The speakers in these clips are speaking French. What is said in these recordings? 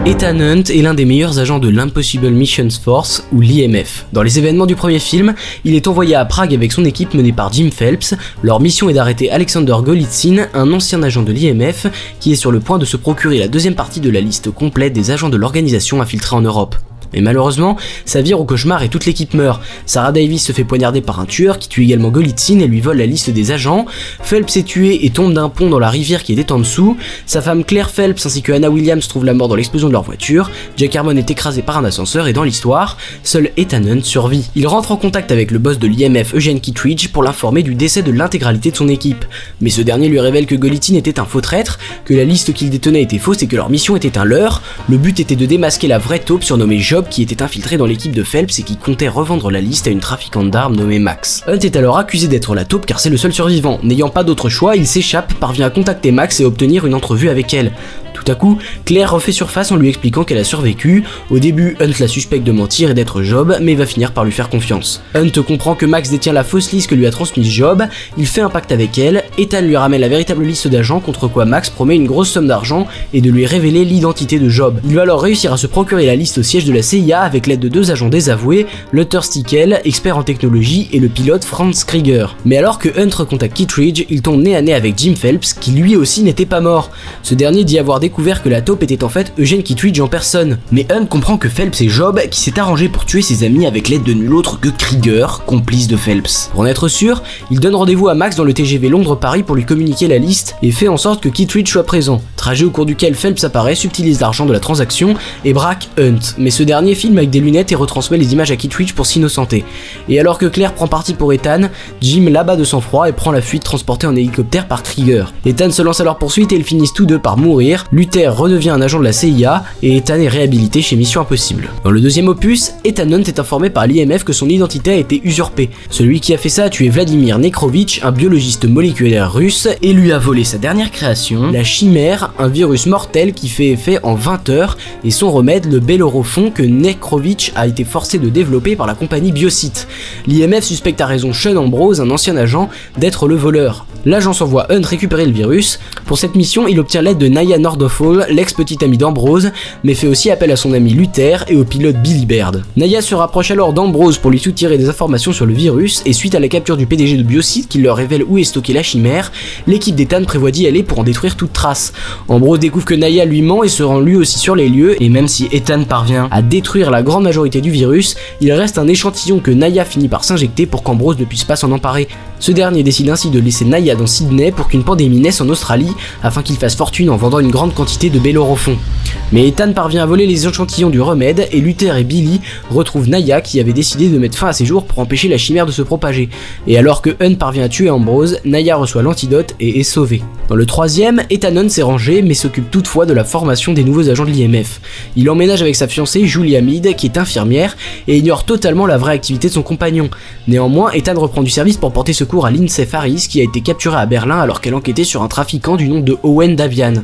Ethan Hunt est l'un des meilleurs agents de l'Impossible Mission Force, ou l'IMF. Dans les événements du premier film, il est envoyé à Prague avec son équipe menée par Jim Phelps. Leur mission est d'arrêter Alexander Golitsyn, un ancien agent de l'IMF, qui est sur le point de se procurer la deuxième partie de la liste complète des agents de l'organisation infiltrés en Europe. Mais malheureusement, ça vire au cauchemar et toute l'équipe meurt. Sarah Davis se fait poignarder par un tueur qui tue également Golitsyn et lui vole la liste des agents. Phelps est tué et tombe d'un pont dans la rivière qui était en dessous. Sa femme Claire Phelps ainsi que Anna Williams trouvent la mort dans l'explosion de leur voiture. Jack Harmon est écrasé par un ascenseur et dans l'histoire, seul Ethan Hunt survit. Il rentre en contact avec le boss de l'IMF, Eugene Kittredge, pour l'informer du décès de l'intégralité de son équipe. Mais ce dernier lui révèle que Golitsyn était un faux traître, que la liste qu'il détenait était fausse et que leur mission était un leurre. Le but était de démasquer la vraie taupe surnommée Job qui était infiltrée dans l'équipe de Phelps et qui comptait revendre la liste à une trafiquante d'armes nommée Max. Hunt est alors accusé d'être la taupe car c'est le seul survivant. N'ayant pas d'autre choix, il s'échappe, parvient à contacter Max et obtenir une entrevue avec elle. Tout à coup, Claire refait surface en lui expliquant qu'elle a survécu. Au début, Hunt la suspecte de mentir et d'être Job, mais va finir par lui faire confiance. Hunt comprend que Max détient la fausse liste que lui a transmise Job, il fait un pacte avec elle, Ethan lui ramène la véritable liste d'agents contre quoi Max promet une grosse somme d'argent et de lui révéler l'identité de Job. Il va alors réussir à se procurer la liste au siège de la CIA avec l'aide de deux agents désavoués, Luther Stickel, expert en technologie, et le pilote Franz Krieger. Mais alors que Hunt recontacte Kittredge, il tombe nez à nez avec Jim Phelps, qui lui aussi n'était pas mort. Ce dernier dit avoir découvert que la taupe était en fait Eugene Kittredge en personne. Mais Hunt comprend que Phelps est Job, qui s'est arrangé pour tuer ses amis avec l'aide de nul autre que Krieger, complice de Phelps. Pour en être sûr, il donne rendez-vous à Max dans le TGV Londres-Paris pour lui communiquer la liste et fait en sorte que Kittredge soit présent. Trajet au cours duquel Phelps apparaît, subtilise l'argent de la transaction et braque Hunt. Mais ce dernier filme avec des lunettes et retransmet les images à Kittredge pour s'innocenter. Et alors que Claire prend parti pour Ethan, Jim l'abat de sang-froid et prend la fuite transportée en hélicoptère par Krieger. Ethan se lance à leur poursuite et ils finissent tous deux par mourir. Luther redevient un agent de la CIA et Ethan est réhabilité chez Mission Impossible. Dans le deuxième opus, Ethan Hunt est informé par l'IMF que son identité a été usurpée. Celui qui a fait ça a tué Vladimir Nekrovitch, un biologiste moléculaire russe, et lui a volé sa dernière création, la chimère, un virus mortel qui fait effet en 20 heures, et son remède, le Bellérophon, que Nekrovitch a été forcé de développer par la compagnie Biocyte. L'IMF suspecte à raison Sean Ambrose, un ancien agent, d'être le voleur. L'agence envoie Hunt récupérer le virus. Pour cette mission, il obtient l'aide de Naya Nordhoffel, l'ex-petite amie d'Ambrose, mais fait aussi appel à son ami Luther et au pilote Billy Baird. Naya se rapproche alors d'Ambrose pour lui soutirer des informations sur le virus, et suite à la capture du PDG de Biocyte qui leur révèle où est stockée la chimère, l'équipe d'Ethan prévoit d'y aller pour en détruire toute trace. Ambrose découvre que Naya lui ment et se rend lui aussi sur les lieux, et même si Ethan parvient à détruire la grande majorité du virus, il reste un échantillon que Naya finit par s'injecter pour qu'Ambrose ne puisse pas s'en emparer. Ce dernier décide ainsi de laisser Naya dans Sydney pour qu'une pandémie naisse en Australie afin qu'il fasse fortune en vendant une grande quantité de Bellérophon. Mais Ethan parvient à voler les échantillons du remède et Luther et Billy retrouvent Naya qui avait décidé de mettre fin à ses jours pour empêcher la chimère de se propager. Et alors que Hunt parvient à tuer Ambrose, Naya reçoit l'antidote et est sauvée. Dans le troisième, Ethan Hunt s'est rangé mais s'occupe toutefois de la formation des nouveaux agents de l'IMF. Il emménage avec sa fiancée Julia Mead qui est infirmière et ignore totalement la vraie activité de son compagnon. Néanmoins, Ethan reprend du service pour porter secours à Lindsay Faris qui a été capturée à Berlin alors qu'elle enquêtait sur un trafiquant du nom de Owen Davian.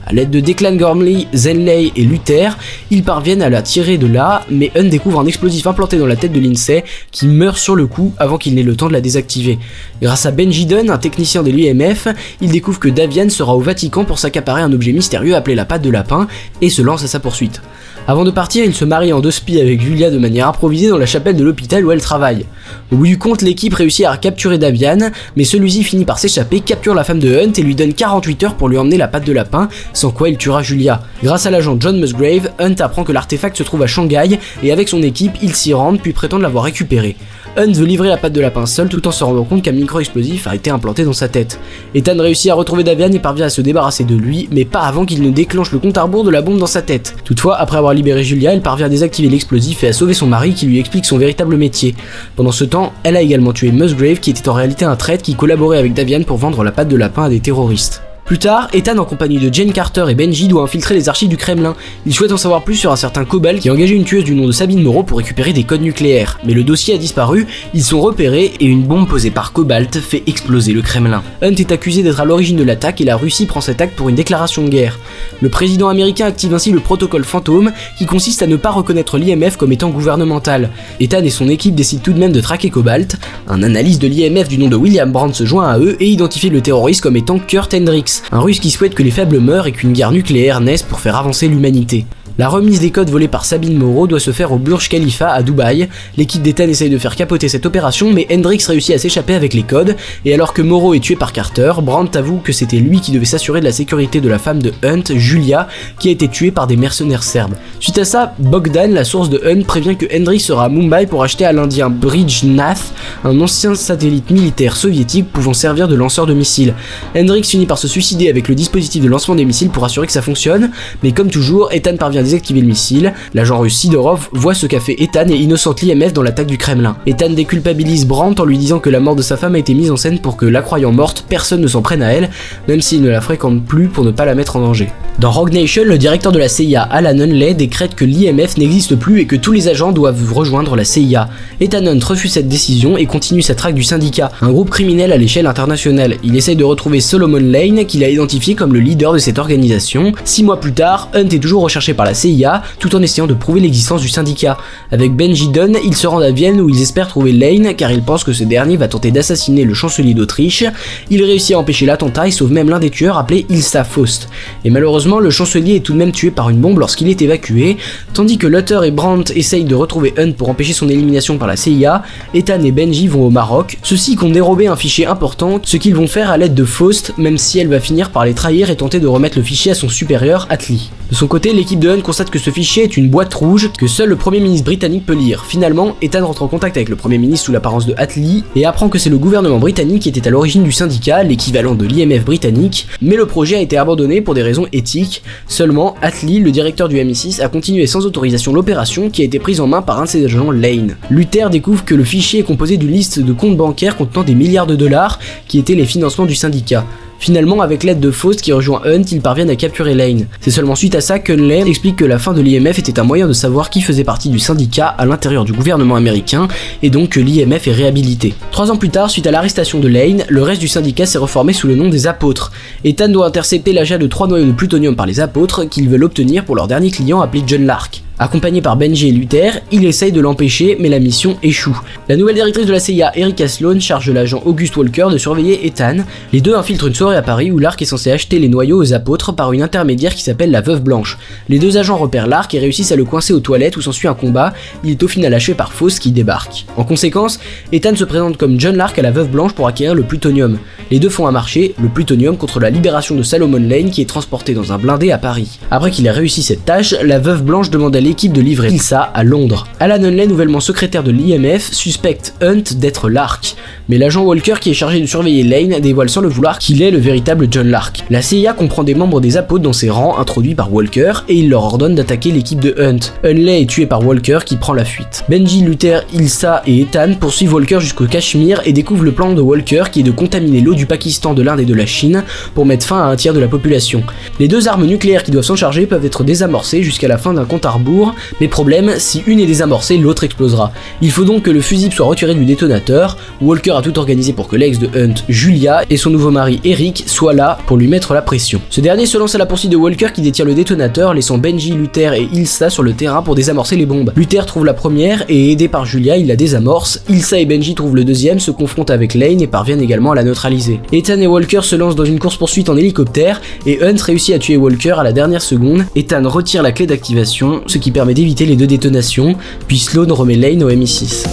A l'aide de Declan Gormley, Zenley et Luther, ils parviennent à la tirer de là, mais Hunt découvre un explosif implanté dans la tête de Lindsay qui meurt sur le coup avant qu'il n'ait le temps de la désactiver. Grâce à Benji Dunn, un technicien de l'IMF, il découvre que Davian sera au Vatican pour s'accaparer un objet mystérieux appelé la patte de lapin et se lance à sa poursuite. Avant de partir, il se marie en 2 spies avec Julia de manière improvisée dans la chapelle de l'hôpital où elle travaille. Au bout du compte, l'équipe réussit à capturer Davian, mais celui-ci finit par s'échapper, capture la femme de Hunt et lui donne 48 heures pour lui emmener la patte de lapin, sans quoi il tuera Julia. Grâce à l'agent John Musgrave, Hunt apprend que l'artefact se trouve à Shanghai et avec son équipe, ils s'y rendent puis prétendent l'avoir récupéré. Hunt veut livrer la patte de lapin seul tout en se rendant compte qu'un micro-explosif a été implanté dans sa tête. Ethan réussit à retrouver Davian et parvient à se débarrasser de lui, mais pas avant qu'il ne déclenche le compte à rebours de la bombe dans sa tête. Toutefois, après avoir libéré Julia, elle parvient à désactiver l'explosif et à sauver son mari qui lui explique son véritable métier. Pendant ce temps, elle a également tué Musgrave qui était en réalité un traître qui collaborait avec Davian pour vendre la patte de lapin à des terroristes. Plus tard, Ethan en compagnie de Jane Carter et Benji doit infiltrer les archives du Kremlin. Il souhaite en savoir plus sur un certain Cobalt qui a engagé une tueuse du nom de Sabine Moreau pour récupérer des codes nucléaires. Mais le dossier a disparu, ils sont repérés et une bombe posée par Cobalt fait exploser le Kremlin. Hunt est accusé d'être à l'origine de l'attaque et la Russie prend cet acte pour une déclaration de guerre. Le président américain active ainsi le protocole fantôme qui consiste à ne pas reconnaître l'IMF comme étant gouvernemental. Ethan et son équipe décident tout de même de traquer Cobalt. Un analyste de l'IMF du nom de William Brandt se joint à eux et identifie le terroriste comme étant Kurt Hendricks, un russe qui souhaite que les faibles meurent et qu'une guerre nucléaire naisse pour faire avancer l'humanité. La remise des codes volés par Sabine Moreau doit se faire au Burj Khalifa à Dubaï. L'équipe d'Ethan essaye de faire capoter cette opération, mais Hendrix réussit à s'échapper avec les codes, et alors que Moreau est tué par Carter, Brandt avoue que c'était lui qui devait s'assurer de la sécurité de la femme de Hunt, Julia, qui a été tuée par des mercenaires serbes. Suite à ça, Bogdan, la source de Hunt, prévient que Hendrix sera à Mumbai pour acheter à l'Indien Bridgenath, un ancien satellite militaire soviétique pouvant servir de lanceur de missiles. Hendrix finit par se suicider avec le dispositif de lancement des missiles pour assurer que ça fonctionne, mais comme toujours, Ethan parvient à désactiver le missile. L'agent russe Sidorov voit ce qu'a fait Ethan et innocente l'IMF dans l'attaque du Kremlin. Ethan déculpabilise Brandt en lui disant que la mort de sa femme a été mise en scène pour que, la croyant morte, personne ne s'en prenne à elle, même s'il ne la fréquente plus pour ne pas la mettre en danger. Dans Rogue Nation, le directeur de la CIA, Alan Hunley, décrète que l'IMF n'existe plus et que tous les agents doivent rejoindre la CIA. Ethan Hunt refuse cette décision et continue sa traque du syndicat, un groupe criminel à l'échelle internationale. Il essaye de retrouver Solomon Lane, qu'il a identifié comme le leader de cette organisation. 6 mois plus tard, Hunt est toujours recherché par la CIA, tout en essayant de prouver l'existence du syndicat. Avec Benji Dunn, ils se rendent à Vienne où ils espèrent trouver Lane, car ils pensent que ce dernier va tenter d'assassiner le chancelier d'Autriche. Il réussit à empêcher l'attentat et sauve même l'un des tueurs appelé Ilsa Faust. Et malheureusement, le chancelier est tout de même tué par une bombe lorsqu'il est évacué, tandis que Lutter et Brandt essayent de retrouver Hunt pour empêcher son élimination par la CIA. Ethan et Benji vont au Maroc, ceux-ci comptent dérober un fichier important, ce qu'ils vont faire à l'aide de Faust, même si elle va finir par les trahir et tenter de remettre le fichier à son supérieur, Attlee. De son côté, l'équipe de Hunt constate que ce fichier est une boîte rouge que seul le premier ministre britannique peut lire. Finalement, Ethan rentre en contact avec le premier ministre sous l'apparence de Attlee et apprend que c'est le gouvernement britannique qui était à l'origine du syndicat, l'équivalent de l'IMF britannique, mais le projet a été abandonné pour des raisons éthiques. Seulement, Attlee, le directeur du MI6, a continué sans autorisation l'opération qui a été prise en main par un de ses agents, Lane. Luther découvre que le fichier est composé d'une liste de comptes bancaires contenant des milliards de dollars qui étaient les financements du syndicat. Finalement, avec l'aide de Faust qui rejoint Hunt, ils parviennent à capturer Lane. C'est seulement suite à ça que Lane explique que la fin de l'IMF était un moyen de savoir qui faisait partie du syndicat à l'intérieur du gouvernement américain, et donc que l'IMF est réhabilité. 3 ans plus tard, suite à l'arrestation de Lane, le reste du syndicat s'est reformé sous le nom des Apôtres. Ethan doit intercepter l'achat de 3 noyaux de plutonium par les Apôtres qu'ils veulent obtenir pour leur dernier client appelé John Lark. Accompagné par Benji et Luther, il essaye de l'empêcher, mais la mission échoue. La nouvelle directrice de la CIA, Erika Sloan, charge l'agent August Walker de surveiller Ethan. Les deux infiltrent une soirée à Paris où Lark est censé acheter les noyaux aux apôtres par une intermédiaire qui s'appelle la Veuve Blanche. Les deux agents repèrent Lark et réussissent à le coincer aux toilettes où s'ensuit un combat. Il est au final achevé par Faust qui débarque. En conséquence, Ethan se présente comme John Lark à la Veuve Blanche pour acquérir le plutonium. Les deux font un marché, le plutonium contre la libération de Solomon Lane qui est transporté dans un blindé à Paris. Après qu'il ait réussi cette tâche, la Veuve Blanche demande à l'équipe de livrer Ilsa à Londres. Alan Hunley, nouvellement secrétaire de l'IMF, suspecte Hunt d'être Lark, mais l'agent Walker qui est chargé de surveiller Lane dévoile sans le vouloir qu'il est le véritable John Lark. La CIA comprend des membres des apôtres dans ses rangs introduits par Walker et il leur ordonne d'attaquer l'équipe de Hunt. Hunley est tué par Walker qui prend la fuite. Benji, Luther, Ilsa et Ethan poursuivent Walker jusqu'au Cachemire et découvrent le plan de Walker qui est de contaminer l'eau du Pakistan, de l'Inde et de la Chine pour mettre fin à un tiers de la population. Les deux armes nucléaires qui doivent s'en charger peuvent être désamorcées jusqu'à la fin d'un compte à rebours, mais problème, si une est désamorcée, l'autre explosera. Il faut donc que le fusible soit retiré du détonateur. Walker a tout organisé pour que l'ex de Hunt, Julia, et son nouveau mari Eric soient là pour lui mettre la pression. Ce dernier se lance à la poursuite de Walker qui détient le détonateur, laissant Benji, Luther et Ilsa sur le terrain pour désamorcer les bombes. Luther trouve la première et aidé par Julia, il la désamorce. Ilsa et Benji trouvent le deuxième, se confrontent avec Lane et parviennent également à la neutraliser. Ethan et Walker se lancent dans une course-poursuite en hélicoptère et Hunt réussit à tuer Walker à la dernière seconde. Ethan retire la clé d'activation, ce qui permet d'éviter les deux détonations, puis Sloan remet Lane au MI6.